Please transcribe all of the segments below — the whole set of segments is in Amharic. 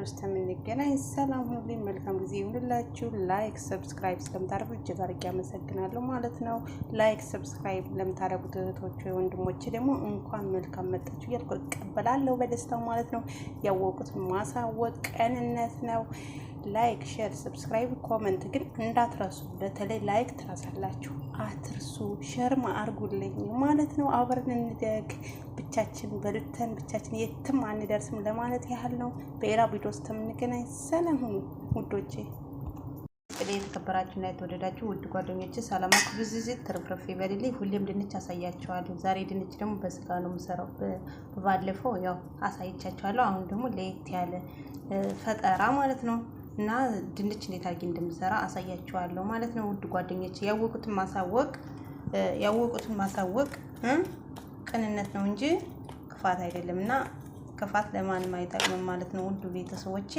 ውስጥ የምንገናኝ ሰላም ሁኑልኝ። መልካም ጊዜ ይሁንላችሁ። ላይክ ሰብስክራይብ ስለምታደርጉ እጅግ አድርጌ አመሰግናለሁ ማለት ነው። ላይክ ሰብስክራይብ ለምታደርጉት እህቶች ወንድሞቼ ደግሞ እንኳን መልካም መጣችሁ እያልኩ እቀበላለሁ በደስታው ማለት ነው። ያወቁት ማሳወቅ ቀንነት ነው። ላይክ ሼር ሰብስክራይብ ኮመንት ግን እንዳትረሱ። በተለይ ላይክ ትረሳላችሁ፣ አትርሱ። ሼርም አድርጉልኝ ማለት ነው። አብረን እንደግ። ብቻችን በልተን ብቻችን የትም አንደርስም ለማለት ያህል ነው። በሌላ ቪዲዮ ውስጥ የምንገናኝ ሰላም ሁኑ ውዶቼ። የተከበራችሁና የተወደዳችሁ ውድ ጓደኞቼ ሰላማችሁ ብዝዝት ትርፍርፍ ይበልልኝ። ሁሌም ድንች አሳያችኋለሁ። ዛሬ ድንች ደግሞ በስጋ ነው የምሰራው። ባለፈው ያው አሳይቻችኋለሁ። አሁን ደግሞ ለየት ያለ ፈጠራ ማለት ነው እና ድንች እንዴት አድርጌ እንደምሰራ አሳያችኋለሁ ማለት ነው። ውድ ጓደኞቼ ያወቁትን ማሳወቅ ቅንነት ነው እንጂ ክፋት አይደለም እና ክፋት ለማንም አይጠቅምም ማለት ነው። ውድ ቤተሰቦቼ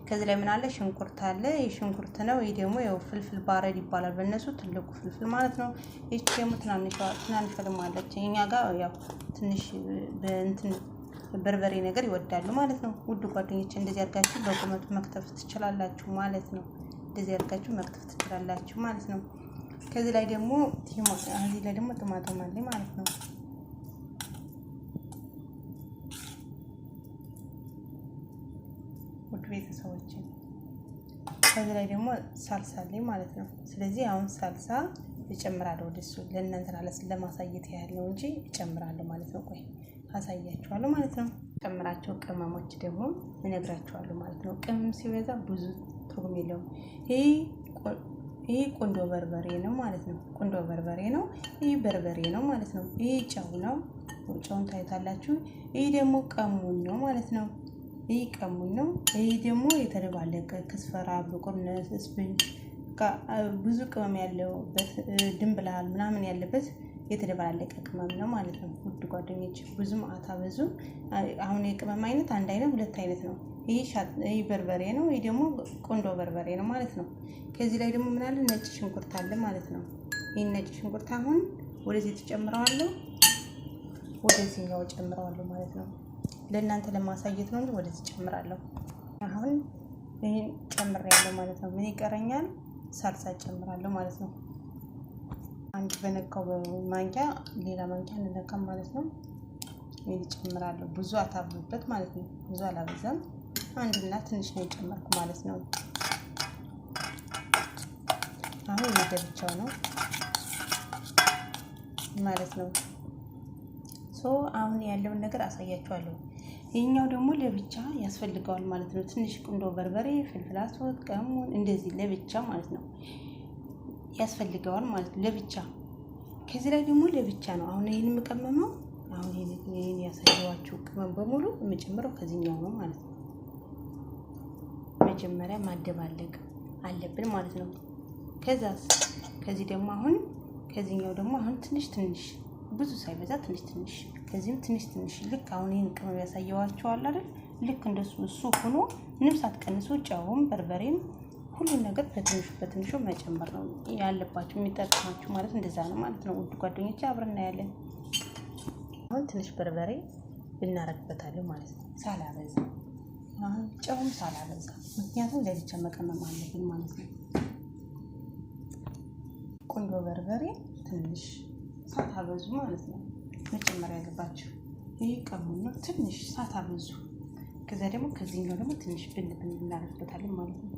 ከዚህ ላይ ምን አለ? ሽንኩርት አለ። የሽንኩርት ነው። ይሄ ደግሞ ያው ፍልፍል ባረድ ይባላል በእነሱ ትልቁ ፍልፍል ማለት ነው። ይቺ ደግሞ ትናንሽ ደግሞ አለች። እኛ ጋር ያው ትንሽ በእንትን በርበሬ ነገር ይወዳሉ ማለት ነው። ውድ ጓደኞቼ እንደዚህ አድርጋችሁ በቁመቱ መክተፍ ትችላላችሁ ማለት ነው። እንደዚህ አድርጋችሁ መክተፍ ትችላላችሁ ማለት ነው። ከዚህ ላይ ደግሞ ቲማቲም አለ ማለት ነው። ውድ ቤተሰቦቼ ከዚህ ላይ ደግሞ ሳልሳ አለ ማለት ነው። ስለዚህ አሁን ሳልሳ እጨምራለሁ ወደሱ ለእናንተ ለማሳየት ያህል ነው እንጂ እጨምራለሁ ማለት ነው። ቆይ አሳያችኋለሁ ማለት ነው። ጨምራቸው ቅመሞች ደግሞ እነግራችኋለሁ ማለት ነው። ቅመም ሲበዛ ብዙ ትርጉም የለውም። ይሄ ቁንዶ በርበሬ ነው ማለት ነው። ቁንዶ በርበሬ ነው። ይሄ በርበሬ ነው ማለት ነው። ይሄ ጨው ነው። ጨውን ታዩታላችሁ። ይሄ ደግሞ ቀሙን ነው ማለት ነው። ይሄ ቀሙን ነው። ይሄ ደግሞ የተደባለቀ ክስፈራ፣ ብቁርነት፣ ስፕንጅ ብዙ ቅመም ያለበት ድንብላል ምናምን ያለበት የተደባለቀ ቅመም ነው ማለት ነው። ውድ ጓደኞች ብዙም አታበዙ። አሁን የቅመም አይነት አንድ አይነት ሁለት አይነት ነው። ይሄ በርበሬ ነው። ይሄ ደግሞ ቁንዶ በርበሬ ነው ማለት ነው። ከዚህ ላይ ደግሞ ምን አለ? ነጭ ሽንኩርት አለ ማለት ነው። ይሄን ነጭ ሽንኩርት አሁን ወደዚህ ተጨምረዋለሁ፣ ወደዚህኛው ጨምረዋለሁ ማለት ነው። ለእናንተ ለማሳየት ነው እንጂ ወደዚህ ጨምራለሁ። አሁን ይሄን ጨምሬያለሁ ማለት ነው። ምን ይቀረኛል? ሳልሳ ጨምራለሁ ማለት ነው። አንድ በነካው በማንኪያ ሌላ ማንኪያ እንነካም ማለት ነው። ይሄን ጨምራለሁ። ብዙ አታብዙበት ማለት ነው። ብዙ አላበዛም። አንድና ትንሽ ነው የጨመርኩ ማለት ነው። አሁን ለብቻው ነው ማለት ነው። አሁን ያለውን ነገር አሳያችኋለሁ። ይሄኛው ደግሞ ለብቻ ያስፈልገዋል ማለት ነው። ትንሽ ቁንዶ በርበሬ፣ ፍልፍል አስወጥ፣ ቀሙን እንደዚህ ለብቻ ማለት ነው ያስፈልገዋል ማለት ነው ለብቻ። ከዚህ ላይ ደግሞ ለብቻ ነው አሁን ይሄን የምቀመመው። አሁን ይሄን ያሳየዋችሁ ቅመም በሙሉ የምጨምረው ከዚህኛው ነው ማለት ነው። መጀመሪያ ማደባለቅ አለብን ማለት ነው። ከዚህ ደግሞ አሁን ከዚህኛው ደግሞ አሁን ትንሽ ብዙ ሳይበዛ ትንሽ ከዚህም ትንሽ ልክ አሁን ይሄን ቅመም ያሳየዋችሁ አለ አይደል? ልክ እንደሱ እሱ ሆኖ ምንም ሳትቀንሱ ጨውም በርበሬም ሁሉን ነገር በትንሹ መጨመር ነው ያለባችሁ የሚጠቅማችሁ ማለት እንደዛ ነው ማለት ነው። ውድ ጓደኞቼ አብረን እናያለን። አሁን ትንሽ በርበሬ እናረግበታለን ማለት ነው ሳላበዛ። አሁን ጨውም ሳላበዛ፣ ምክንያቱም ለብቻ መቀመም አለብን ማለት ነው። ቁንዶ በርበሬ ትንሽ ሳታበዙ ማለት ነው መጨመር ያለባችሁ። ይሄ ቀሙን ነው። ትንሽ ሳታበዙ። ከዛ ደግሞ ከዚህኛው ደግሞ ትንሽ ብን እናረግበታለን ማለት ነው።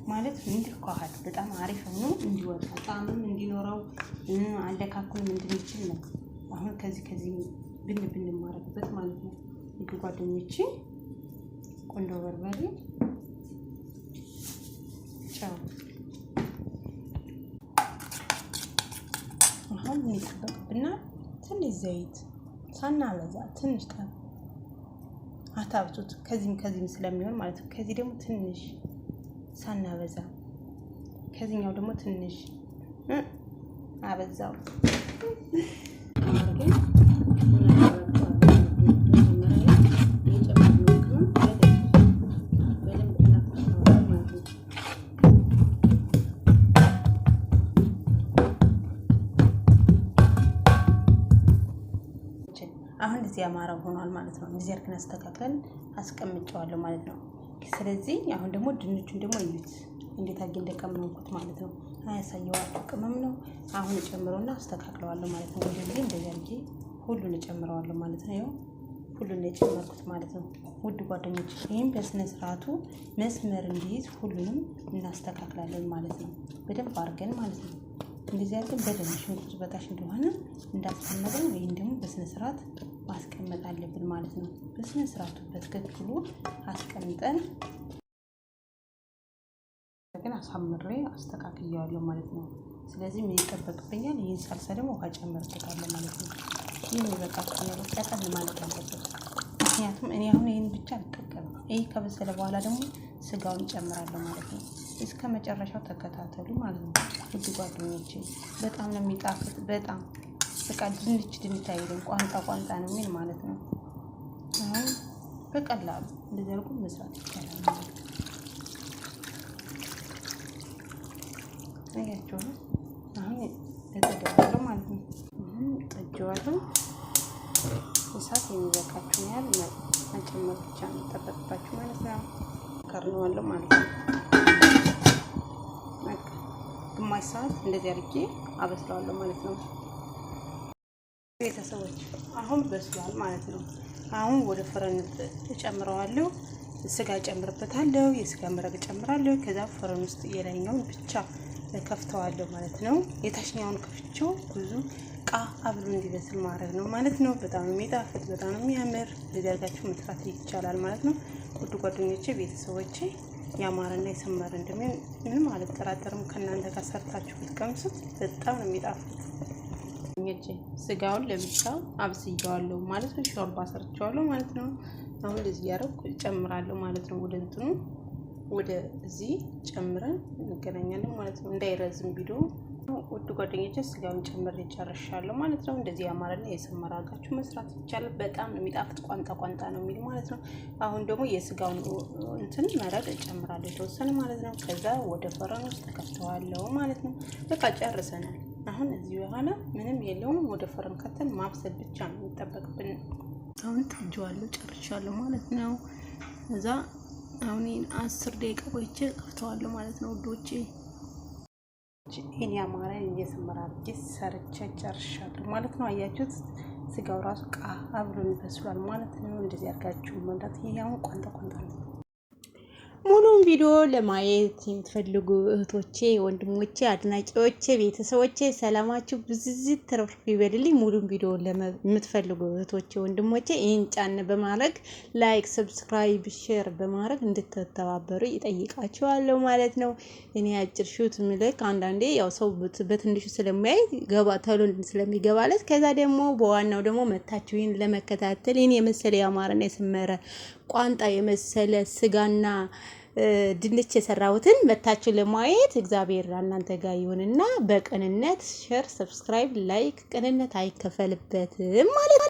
ማለት እንዲኳሃድ በጣም አሪፍ ሆኖ እንዲወጣ ጣዕምም እንዲኖረው አለካኩንም እንድንችል ነው። አሁን ከዚህ ብን ማረግበት ማለት ነው። ውድ ጓደኞቼ ቁንዶ በርበሬ፣ ጨው፣ አሁን ይጠበቅብና ትንሽ ዘይት ሳናበዛ ትንሽ ጣም አታብዙት። ከዚህም ስለሚሆን ማለት ነው። ከዚህ ደግሞ ትንሽ ሳናበዛ፣ ከዚህኛው ደግሞ ትንሽ አበዛው። አሁን እዚህ ያማረው ሆኗል ማለት ነው። እንደዚህ አድርገን አስተካክለን አስቀምጨዋለሁ ማለት ነው። ስለዚህ አሁን ደግሞ ድንቹን ደግሞ እዩት እንዴት አድርጌ እንደቀመምኩት ማለት ነው። አያሳየዋችሁ ቅመም ነው። አሁን እጨምረውና አስተካክለዋለሁ ማለት ነው። እንደዚህ አድርጌ ሁሉን እጨምረዋለሁ ማለት ነው። ይኸው ሁሉን የጨመርኩት ማለት ነው። ውድ ጓደኞች ይህም በስነ ስርዓቱ መስመር እንዲይዝ ሁሉንም እናስተካክላለን ማለት ነው። በደንብ አድርገን ማለት ነው። እንደዚህ አድርገን በደንብ ሽንኩርቱ በታች እንደሆነ እንዳስቀመጠን ወይም ደግሞ በስነ ስርዓት ማስቀመጥ አለብን ማለት ነው። በስነ ስርዓቱ በትክክሉ አስቀምጠን ግን አሳምሬ አስተካክያለሁ ማለት ነው። ስለዚህ ምን ይጠበቅብኛል? ይህን ሳልሳ ደግሞ ውሃ ጨምርበታለሁ ማለት ነው። ይህን ይበቃኛል። ቀጠን ማለት አለበት። ምክንያቱም እኔ አሁን ይህን ብቻ አልጠቀምም። ይህ ከበሰለ በኋላ ደግሞ ስጋውን ጨምራለሁ ማለት ነው። እስከ መጨረሻው ተከታተሉ ማለት ነው። ውድ ጓደኞቼ በጣም ነው የሚጣፍጥ። በጣም በቃ ድንች አይልም፣ ቋንጣ ነው የሚል ማለት ነው። አሁን በቀላሉ እንደዚህ አድርጎ መስራት ይቻላል ማለት ነው። አያችሁ አሁን የተደረገው ማለት ነው። ጠጅዋለሁ። እሳት የሚበቃችሁ ያህል መጨመር ብቻ ነው የሚጠበቅባችሁ ማለት ነው። ከርነዋለሁ ማለት ነው። ግማሽ ሰዓት እንደዚህ አድርጌ አበስለዋለሁ ማለት ነው። ቤተሰቦች አሁን በስሏል ማለት ነው። አሁን ወደ ፍረን እጨምረዋለሁ። ስጋ ጨምርበታለሁ። የስጋ መረቅ ጨምራለሁ። ከዛ ፍረን ውስጥ የላይኛውን ብቻ ከፍተዋለሁ ማለት ነው። የታችኛውን ከፍቼው ብዙ አብሎ እንዲበስል ማድረግ ነው ማለት ነው። በጣም የሚጣፍጥ በጣም የሚያምር ለደርጋችሁ መስራት ይቻላል ማለት ነው። ውድ ጓደኞቼ ቤተሰቦቼ ያማረና የሰመረ እንደሚሆን ምንም አልጠራጠርም። ከእናንተ ጋር ሰርታችሁ ብትቀምሱት በጣም ነው የሚጣፍጥ። ስጋውን ለብቻው አብስያዋለሁ ማለት ነው። ሾርባ ሰርቻዋለሁ ማለት ነው። አሁን እዚህ ያረኩ ጨምራለሁ ማለት ነው። ወደ እንትኑ ወደ እዚህ ጨምረን እንገናኛለን ማለት ነው። እንዳይረዝም ቪዲዮ ውድ ጓደኞቼ ስጋውን ጨምሬ ጨርሻለሁ ማለት ነው። እንደዚህ ያማረና የሰመረ አድርጋችሁ መስራት ይቻላል። በጣም ነው የሚጣፍጥ። ቋንጣ ነው የሚል ማለት ነው። አሁን ደግሞ የስጋውን እንትን መረቅ እጨምራለሁ የተወሰነ ማለት ነው። ከዛ ወደ ፈረን ውስጥ ተከተዋለሁ ማለት ነው። በቃ ጨርሰናል። አሁን እዚህ በኋላ ምንም የለውም። ወደ ፈረን ከተን ማብሰል ብቻ ነው የሚጠበቅብን። አሁን ጠጅዋለሁ ጨርሻለሁ ማለት ነው። እዛ አሁን 10 ደቂቃ ቆይቼ ከፍተዋለሁ ማለት ነው ውዶቼ። ይሄን ያማረ እየሰመረ አድርጌ ሰርቼ ጨርሻለሁ ማለት ነው። አያችሁት? ስጋው ራሱ አብሮ ይበስሏል ማለት ነው። እንደዚህ አድርጋችሁ መብላት። ይሄ አሁን ቋንጣ ነው። ሙሉውን ቪዲዮ ለማየት የምትፈልጉ እህቶቼ፣ ወንድሞቼ፣ አድናቂዎቼ፣ ቤተሰቦቼ ሰላማችሁ ብዝዝት ተረፍ ይበልልኝ። ሙሉውን ቪዲዮ ለምትፈልጉ እህቶቼ፣ ወንድሞቼ ይህን ጫን በማድረግ ላይክ፣ ሰብስክራይብ፣ ሼር በማድረግ እንድትተባበሩ ይጠይቃችኋለሁ ማለት ነው። እኔ አጭር ሹት ምልክ አንዳንዴ ያው ሰው በትንሹ ስለሚያይ ገባ ተሎ ስለሚገባለት ከዛ ደግሞ በዋናው ደግሞ መታችሁ ይህን ለመከታተል ይህን የመሰለ ያማረና የሰመረ ቋንጣ የመሰለ ስጋና ድንች የሰራሁትን መታችሁ ለማየት እግዚአብሔር እናንተ ጋር ይሁንና በቅንነት ሼር፣ ሰብስክራይብ፣ ላይክ ቅንነት አይከፈልበትም ማለት ነው።